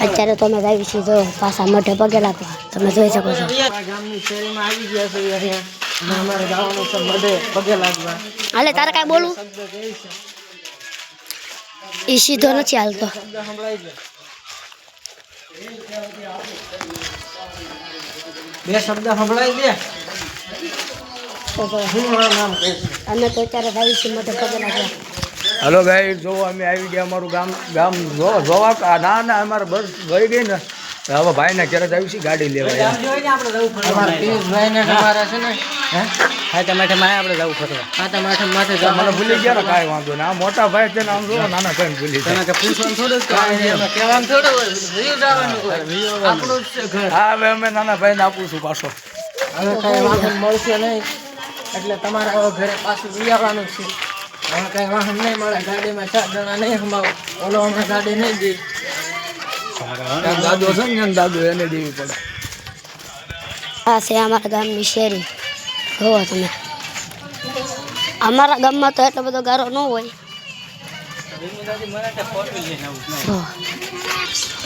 અત્યારે તો અમે આવી છીએ જો પાછા મઢે પગે લાગવા તમે જોઈ શકો છો ગામની શેરીમાં આવી ગયા છે અહીંયા અમારે જવાનું છે મઢે પગે લાગવા હાલે તારે કાંઈ બોલવું એ સીધો નથી હાલતો શબ્દ સંભળાય છે બે શબ્દ સંભળાય છે નામ કહીશ અમે તો અત્યારે આવી છીએ મઢે પગે લાગવા हेलो गाइस जो અમે આવી ગયા અમારું ગામ જોવા ના અમારે બસ ગઈ ગઈ ને હવે ભાઈ ને ઘરે જ આવી છે ગાડી લેવા અમારા પિયુષભાઈ ને તમારા છે ને હા તમારે મારે આપણે જવું ફરવા હા તમારે માથે મને ભૂલી ગયા ને કાંઈ વાંધો ને આ મોટા ભાઈ છે ને આમ જો નાના ભાઈ ભૂલી જાય કે પૂછવાનું થોડું કહેવાનું થોડું વ્યૂ જવાનું હોય આપણું જ છે ઘર હા હવે અમે નાના ભાઈ ને આપું છું પાછો હવે કાંઈ વાહન મળશે નહીં એટલે તમારે હવે ઘરે પાછું આવવાનું છે હવે કાંઈ વાહન નહીં મળે ગાડીમાં 4 જણા નહીં હમાવો ઓલો હમણાં ગાડી નહીં દે દાદો છે ને દાદો એને દેવી પડે આ છે અમારા ગામની શેરી જોવો તમે અમારા ગામમાં તો એટલો બધો ગારો ન હોય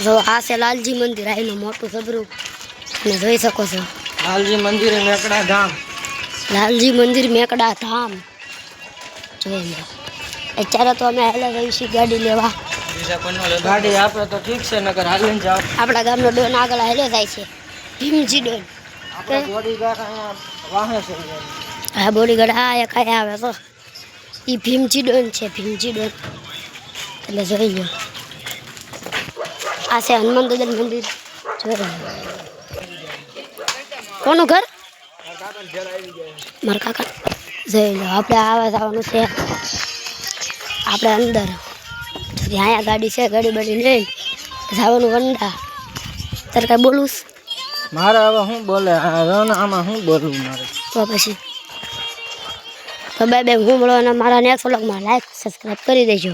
જો આ છે લાલજી મંદિર આનું મોટું સબરું તમે જોઈ શકો છો લાલજી મંદિર મેકડા ધામ લાલજી મંદિર મેકડા ધામ જોઈ લો અત્યારે તો અમે હાલે જઈએ છીએ ગાડી લેવા ગાડી આપે તો ઠીક છે નકર હાલીને જાવ આપણા ગામનો ડોન આગળ હાલ્યો જાય છે ભીમજી ડોન આપણે બોડીગાર્ડ અહીંયા વાહે છે હા બોડીગાર્ડ હા એક આયા આવે તો એ ભીમજી ડોન છે ભીમજી ડોન એટલે જોઈ લો આ છે હનુમાન દાદા મંદિર જોઈ લો કોનું ઘર મારા કાકા જોઈ લો આપણે આવા જવાનું છે આપણે અંદર અહીંયા ગાડી છે ગાડી બાડી લઈને જવાનું વંડા તારે કાંઈ બોલું મારે હવે શું બોલે આમાં શું બોલવું મારે તો પછી તો બે હું મળવાના મારા નેક્સ્ટ વ્લોગમાં લાઈક સબસ્ક્રાઈબ કરી દેજો